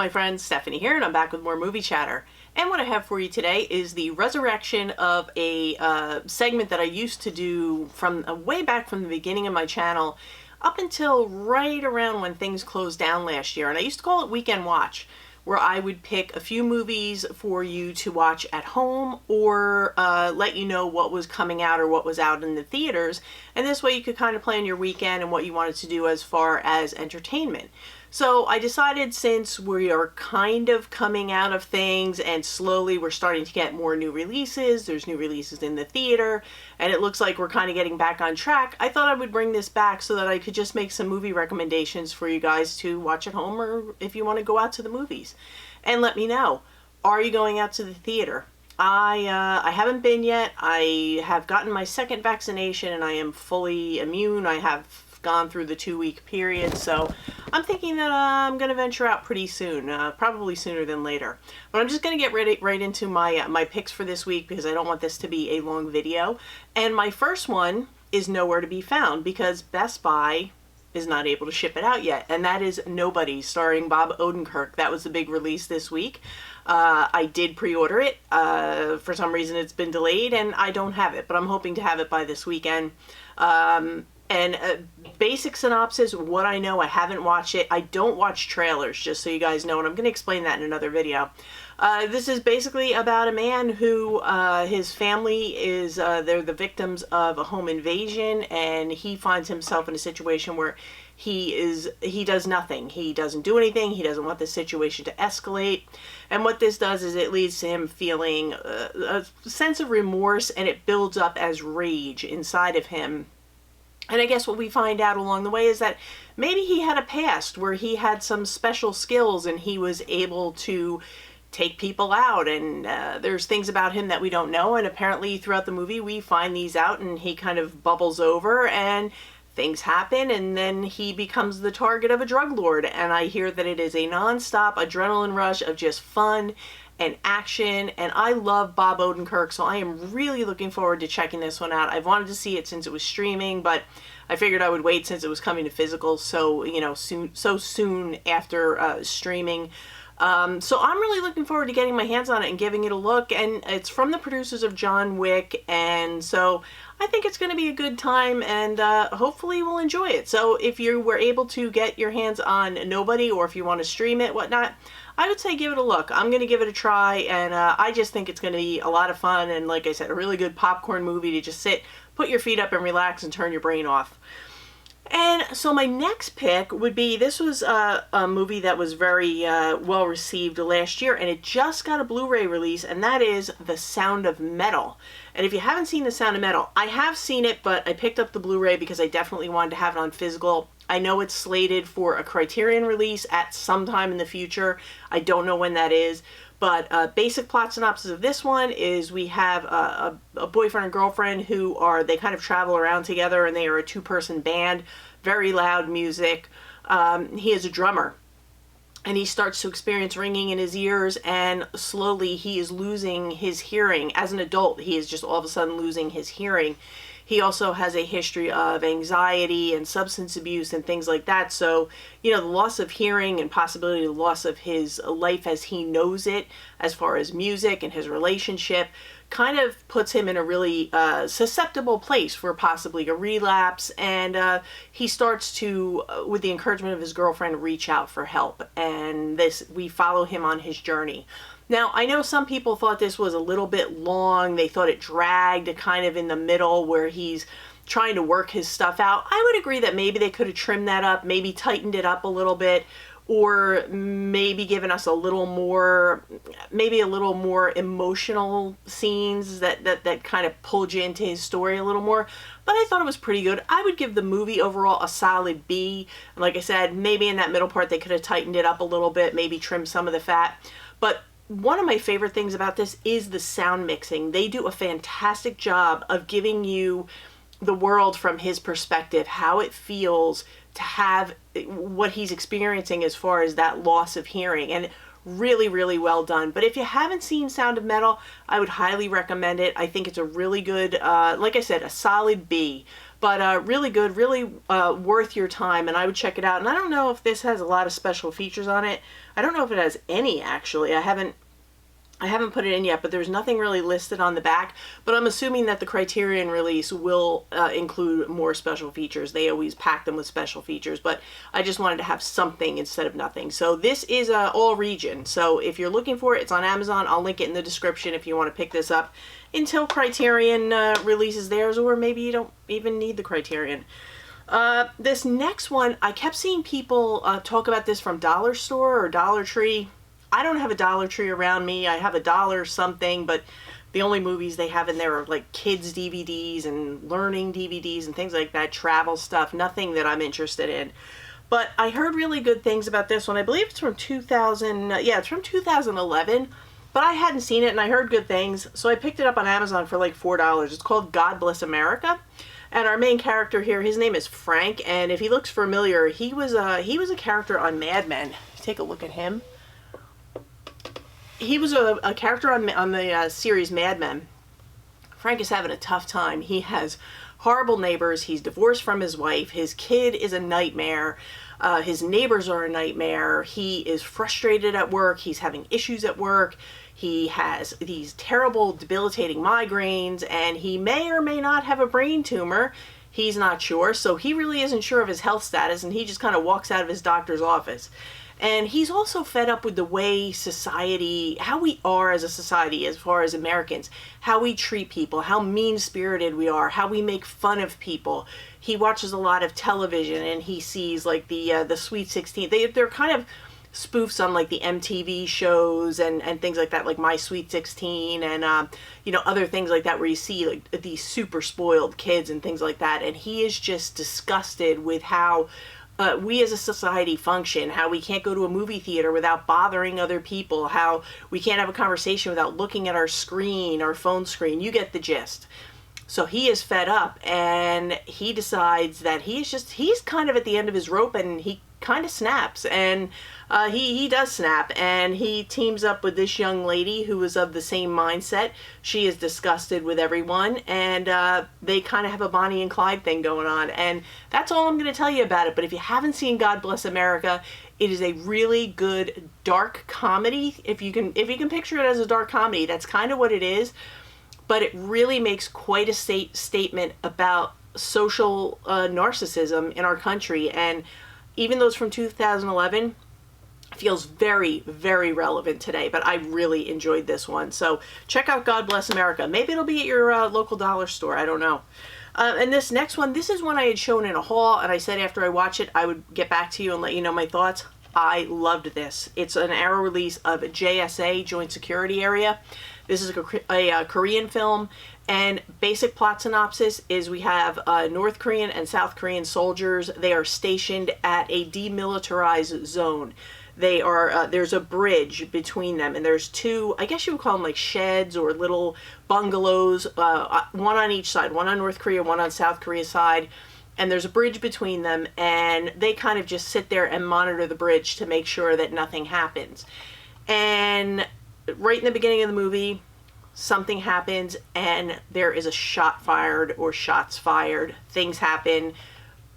my friends, Stephanie here, and I'm back with more movie chatter. And what I have for you today is the resurrection of a segment that I used to do from way back from the beginning of my channel up until right around when things closed down last year. And I used to call it Weekend Watch, where I would pick a few movies for you to watch at home or let you know what was coming out or what was out in the theaters. And this way you could kind of plan your weekend and what you wanted to do as far as entertainment. So I decided, since we are kind of coming out of things and slowly we're starting to get more new releases, there's new releases in the theater, and it looks like we're kind of getting back on track, I thought I would bring this back so that I could just make some movie recommendations for you guys to watch at home, or if you want to go out to the movies. And let me know, are you going out to the theater? I haven't been yet. I have gotten my second vaccination and I am fully immune. I have gone through the 2-week period, so I'm thinking that I'm going to venture out pretty soon, probably sooner than later. But I'm just going to get right into my picks for this week, because I don't want this to be a long video. And my first one is nowhere to be found because Best Buy is not able to ship it out yet, and that is Nobody, starring Bob Odenkirk. That was the big release this week. I did pre-order it. For some reason it's been delayed and I don't have it, but I'm hoping to have it by this weekend. And basic synopsis, what I know, I haven't watched it. I don't watch trailers, just so you guys know, and I'm going to explain that in another video. This is basically about a man who, his family is, they're the victims of a home invasion, and he finds himself in a situation where he does nothing. He doesn't do anything. He doesn't want the situation to escalate. And what this does is it leads to him feeling a sense of remorse, and it builds up as rage inside of him. And I guess what we find out along the way is that maybe he had a past where he had some special skills and he was able to take people out, and there's things about him that we don't know, and apparently throughout the movie we find these out, and he kind of bubbles over and things happen, and then he becomes the target of a drug lord. And I hear that it is a non-stop adrenaline rush of just fun and action, and I love Bob Odenkirk, so I am really looking forward to checking this one out. I've wanted to see it since it was streaming, but I figured I would wait since it was coming to physical so soon after streaming. So I'm really looking forward to getting my hands on it and giving it a look. And it's from the producers of John Wick, and so I think it's going to be a good time, and hopefully we'll enjoy it. So if you were able to get your hands on Nobody, or if you want to stream it, whatnot, I would say give it a look. I'm going to give it a try, and I just think it's going to be a lot of fun, and like I said, a really good popcorn movie to just sit, put your feet up and relax and turn your brain off. And so my next pick would be, this was a movie that was very well received last year, and it just got a Blu-ray release, and that is The Sound of Metal. And if you haven't seen The Sound of Metal, I have seen it, but I picked up the Blu-ray because I definitely wanted to have it on physical. I know it's slated for a Criterion release at some time in the future. I don't know when that is. But basic plot synopsis of this one is we have a boyfriend and girlfriend who they kind of travel around together, and they are a two-person band, very loud music. He is a drummer, and he starts to experience ringing in his ears, and slowly he is losing his hearing. As an adult, he is just all of a sudden losing his hearing. He also has a history of anxiety and substance abuse and things like that. So, the loss of hearing and possibility of the loss of his life as he knows it, as far as music and his relationship, kind of puts him in a really susceptible place for possibly a relapse. And he starts to, with the encouragement of his girlfriend, reach out for help. And we follow him on his journey. Now, I know some people thought this was a little bit long. They thought it dragged kind of in the middle where he's trying to work his stuff out. I would agree that maybe they could have trimmed that up, maybe tightened it up a little bit, or maybe given us a little more emotional scenes that kind of pulled you into his story a little more. But I thought it was pretty good. I would give the movie overall a solid B. And like I said, maybe in that middle part they could have tightened it up a little bit, maybe trimmed some of the fat. But one of my favorite things about this is the sound mixing. They do a fantastic job of giving you the world from his perspective, how it feels to have what he's experiencing as far as that loss of hearing. And really, really well done. But if you haven't seen Sound of Metal, I would highly recommend it. I think it's a really good, like I said, a solid B. But really good, really worth your time, and I would check it out. And I don't know if this has a lot of special features on it. I don't know if it has any, actually. I haven't put it in yet, but there's nothing really listed on the back. But I'm assuming that the Criterion release will include more special features. They always pack them with special features, but I just wanted to have something instead of nothing. So this is all region. So if you're looking for it, it's on Amazon. I'll link it in the description if you want to pick this up until Criterion releases theirs, or maybe you don't even need the Criterion. This next one, I kept seeing people talk about this from Dollar Store or Dollar Tree. I don't have a Dollar Tree around me. I have a dollar something, but the only movies they have in there are like kids DVDs and learning DVDs and things like that, travel stuff, nothing that I'm interested in. But I heard really good things about this one. I believe it's from 2011, but I hadn't seen it and I heard good things, so I picked it up on Amazon for like $4. It's called God Bless America. And our main character here, his name is Frank, and if he looks familiar, he was a character on Mad Men. Take a look at him. He was a character on the series Mad Men. Frank is having a tough time. He has horrible neighbors. He's divorced from his wife. His kid is a nightmare. His neighbors are a nightmare. He is frustrated at work. He's having issues at work. He has these terrible, debilitating migraines, and he may or may not have a brain tumor. He's not sure, so he really isn't sure of his health status, and he just kind of walks out of his doctor's office. And he's also fed up with the way society, how we are as a society as far as Americans, how we treat people, how mean-spirited we are, how we make fun of people. He watches a lot of television and he sees like the Sweet 16. They're kind of spoofs on like the MTV shows and things like that, like My Sweet 16 and you know, other things like that where you see like these super spoiled kids and things like that. And he is just disgusted with how we as a society function, how we can't go to a movie theater without bothering other people, how we can't have a conversation without looking at our screen, our phone screen. You get the gist. So he is fed up and he decides that he's kind of at the end of his rope, and he kind of snaps, and he does snap, and he teams up with this young lady who is of the same mindset. She is disgusted with everyone, and they kind of have a Bonnie and Clyde thing going on, and that's all I'm going to tell you about it. But if you haven't seen God Bless America, it is a really good dark comedy. If you can picture it as a dark comedy, that's kind of what it is. But it really makes quite a statement about social narcissism in our country, and even though it's from 2011, feels very, very relevant today. But I really enjoyed this one. So check out God Bless America. Maybe it'll be at your local dollar store. I don't know. And this next one, this is one I had shown in a haul, and I said after I watch it, I would get back to you and let you know my thoughts. I loved this. It's an Arrow release of JSA, Joint Security Area. This is a Korean film, and basic plot synopsis is we have North Korean and South Korean soldiers. They are stationed at a demilitarized zone. They are there's a bridge between them, and there's two, I guess you would call them like sheds or little bungalows, one on each side, one on North Korea, one on South Korea's side. And there's a bridge between them, and they kind of just sit there and monitor the bridge to make sure that nothing happens. And right in the beginning of the movie, something happens, and there is a shot fired or shots fired. Things happen,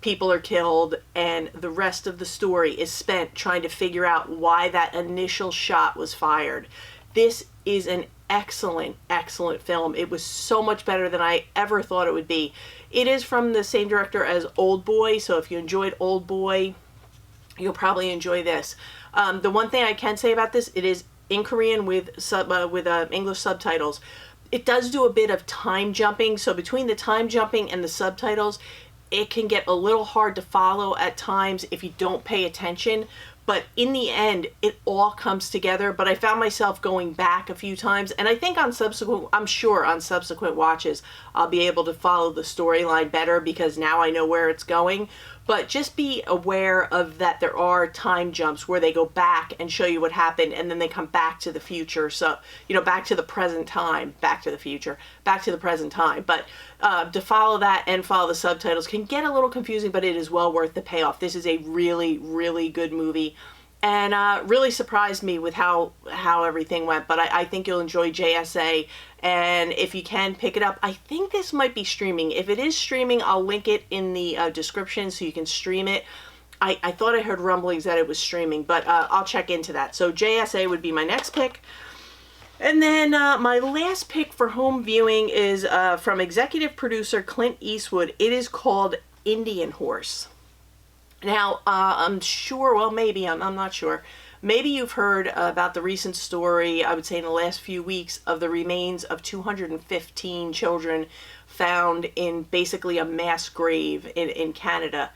people are killed, and the rest of the story is spent trying to figure out why that initial shot was fired. This is an excellent, excellent film. It was so much better than I ever thought it would be. It is from the same director as Old Boy, so if you enjoyed Old Boy, you'll probably enjoy this. The one thing I can say about this, it is in Korean with English subtitles. It does do a bit of time jumping, so between the time jumping and the subtitles, it can get a little hard to follow at times if you don't pay attention. But in the end, it all comes together. But I found myself going back a few times, and I think I'm sure on subsequent watches, I'll be able to follow the storyline better because now I know where it's going. But just be aware of that there are time jumps where they go back and show you what happened, and then they come back to the future. So, you know, back to the present time, back to the future, back to the present time. But to follow that and follow the subtitles can get a little confusing, but it is well worth the payoff. This is a really, really good movie. and really surprised me with how everything went. But I think you'll enjoy JSA, and if you can pick it up, I think this might be streaming. If it is streaming, I'll link it in the description so you can stream it. I thought I heard rumblings that it was streaming, but I'll check into that. So JSA would be my next pick. And then my last pick for home viewing is from executive producer Clint Eastwood. It is called Indian Horse. Now, I'm sure, well, maybe, I'm not sure. Maybe you've heard about the recent story, I would say in the last few weeks, of the remains of 215 children found in basically a mass grave in Canada.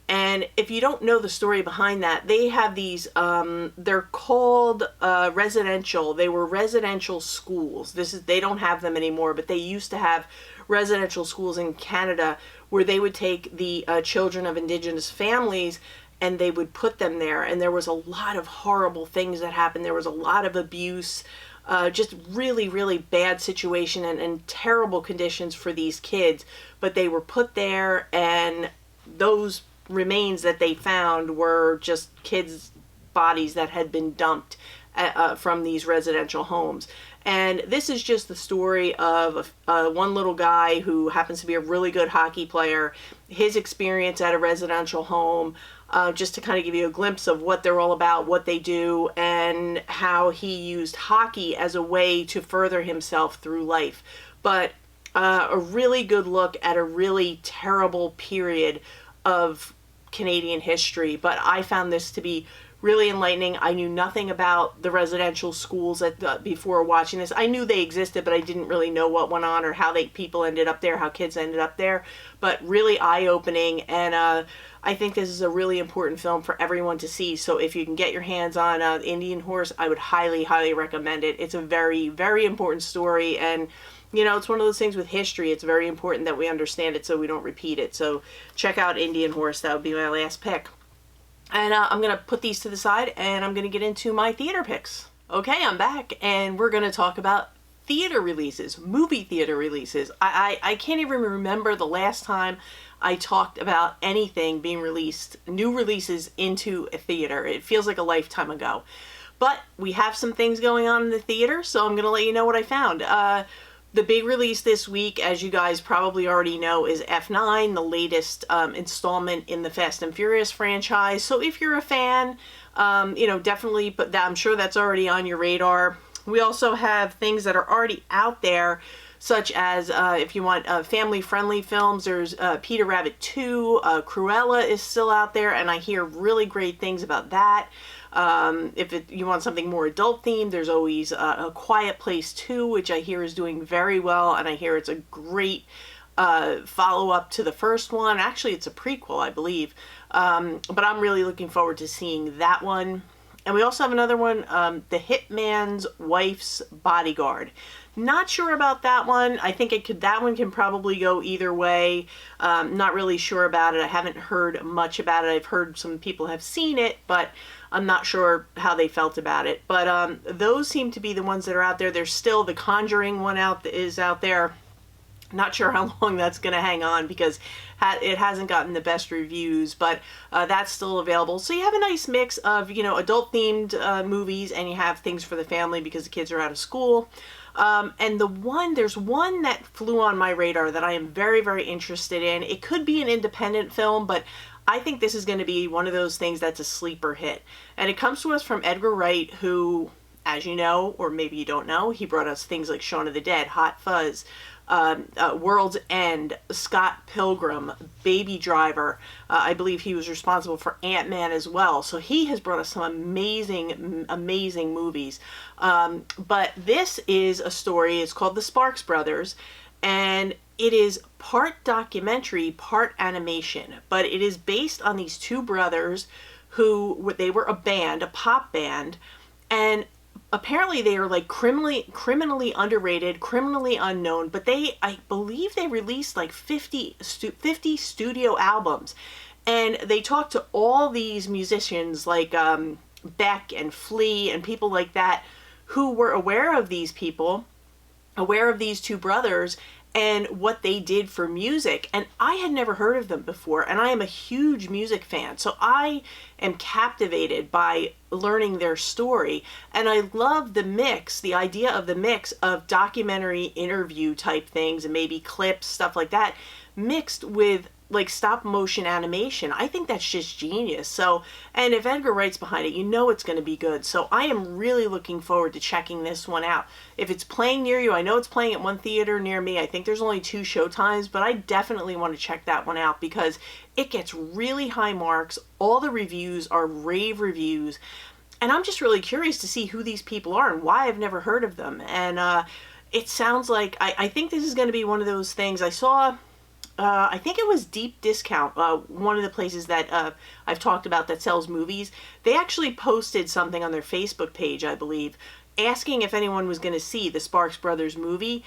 And if you don't know the story behind that, they have these, they're called residential, they were residential schools. They don't have them anymore, but they used to have residential schools in Canada where they would take the children of Indigenous families and they would put them there. And there was a lot of horrible things that happened. There was a lot of abuse, just really, really bad situation and terrible conditions for these kids. But they were put there, and those remains that they found were just kids' bodies that had been dumped from these residential homes. And this is just the story of one little guy who happens to be a really good hockey player, his experience at a residential home, just to kind of give you a glimpse of what they're all about, what they do, and how he used hockey as a way to further himself through life. But a really good look at a really terrible period of Canadian history. But I found this to be really enlightening. I knew nothing about the residential schools before watching this. I knew they existed, but I didn't really know what went on or how people ended up there, how kids ended up there. But really eye-opening, and I think this is a really important film for everyone to see. So if you can get your hands on Indian Horse, I would highly, highly recommend it. It's a very, very important story, and you know, it's one of those things with history. It's very important that we understand it so we don't repeat it. So check out Indian Horse. That would be my last pick. And I'm going to put these to the side, and I'm going to get into my theater picks. Okay, I'm back, and we're going to talk about theater releases, movie theater releases. I can't even remember the last time I talked about anything being released, new releases into a theater. It feels like a lifetime ago. But we have some things going on in the theater, so I'm going to let you know what I found. The big release this week, as you guys probably already know, is F9, the latest installment in the Fast and Furious franchise. So if you're a fan, you know, definitely, but I'm sure that's already on your radar. We also have things that are already out there, such as if you want family-friendly films, there's Peter Rabbit 2, Cruella is still out there, and I hear really great things about that. If you want something more adult themed, there's always A Quiet Place 2, which I hear is doing very well, and I hear it's a great follow-up to the first one. Actually, it's a prequel, I believe. But I'm really looking forward to seeing that one. And we also have another one, The Hitman's Wife's Bodyguard. Not sure about that one. I think that one can probably go either way. Not really sure about it. I haven't heard much about it. I've heard some people have seen it, but I'm not sure how they felt about it. But those seem to be the ones that are out there. There's still the Conjuring one is out there. Not sure how long that's going to hang on because it hasn't gotten the best reviews, but that's still available. So you have a nice mix of, you know, adult-themed movies, and you have things for the family because the kids are out of school. And there's one that flew on my radar that I am very, very interested in. It could be an independent film, but I think this is going to be one of those things that's a sleeper hit. And it comes to us from Edgar Wright, who, as you know, or maybe you don't know, he brought us things like Shaun of the Dead, Hot Fuzz, World's End, Scott Pilgrim, Baby Driver. I believe he was responsible for Ant-Man as well. So he has brought us some amazing, amazing movies. But this is a story, it's called The Sparks Brothers, and it is part documentary, part animation. But it is based on these two brothers they were a band, a pop band, and apparently they are like criminally underrated, criminally unknown, but I believe they released like 50 studio albums. And they talked to all these musicians like Beck and Flea and people like that who were aware of these people, aware of these two brothers, and what they did for music. And I had never heard of them before, and I am a huge music fan. So I am captivated by learning their story. And I love the mix, the idea of the mix of documentary interview type things and maybe clips, stuff like that, mixed with like stop motion animation. I think that's just genius. So, and if Edgar Wright's behind it, you know it's going to be good. So I am really looking forward to checking this one out. If it's playing near you, I know it's playing at one theater near me. I think there's only 2 showtimes, but I definitely want to check that one out because it gets really high marks. All the reviews are rave reviews. And I'm just really curious to see who these people are and why I've never heard of them. And it sounds like, I think this is going to be one of those things. I saw, I think it was Deep Discount, one of the places that I've talked about that sells movies. They actually posted something on their Facebook page, I believe, asking if anyone was going to see the Sparks Brothers movie.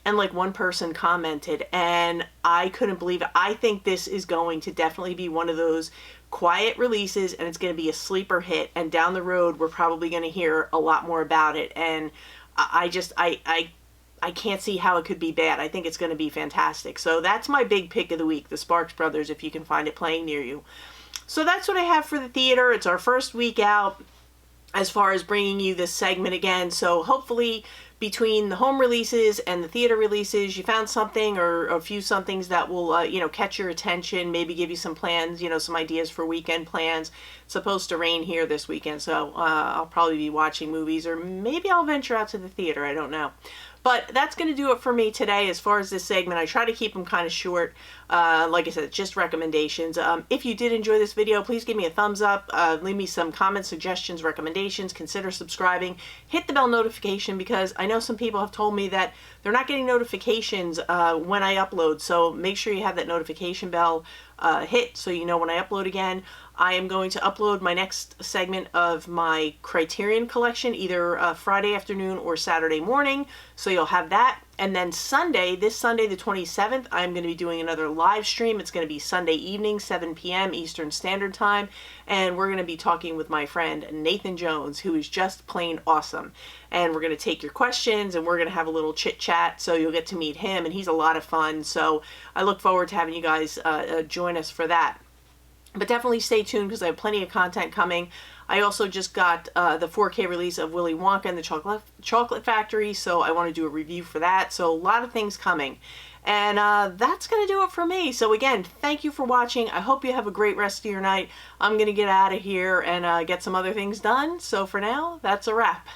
And like one person commented, and I couldn't believe it. I think this is going to definitely be one of those quiet releases, and it's going to be a sleeper hit. And down the road, we're probably going to hear a lot more about it. And I can't see how it could be bad. I think it's going to be fantastic. So that's my big pick of the week, the Sparks Brothers, if you can find it playing near you. So that's what I have for the theater. It's our first week out as far as bringing you this segment again. So hopefully between the home releases and the theater releases, you found something or a few somethings that will, catch your attention, maybe give you some plans, some ideas for weekend plans. It's supposed to rain here this weekend, so I'll probably be watching movies, or maybe I'll venture out to the theater. I don't know. But that's going to do it for me today as far as this segment. I try to keep them kind of short. Like I said, just recommendations. If you did enjoy this video, please give me a thumbs up. Leave me some comments, suggestions, recommendations. Consider subscribing. Hit the bell notification because I know some people have told me that they're not getting notifications when I upload. So make sure you have that notification bell hit so you know when I upload again. I am going to upload my next segment of my Criterion collection either Friday afternoon or Saturday morning, so you'll have that. And then Sunday, this Sunday the 27th, I'm going to be doing another live stream. It's going to be Sunday evening, 7 p.m. Eastern Standard Time, and we're going to be talking with my friend Nathan Jones, who is just plain awesome. And we're going to take your questions, and we're going to have a little chit-chat, so you'll get to meet him, and he's a lot of fun. So I look forward to having you guys join us for that. But definitely stay tuned because I have plenty of content coming. I also just got the 4K release of Willy Wonka and the Chocolate Factory, so I want to do a review for that. So a lot of things coming. And that's going to do it for me. So again, thank you for watching. I hope you have a great rest of your night. I'm going to get out of here and get some other things done. So for now, that's a wrap.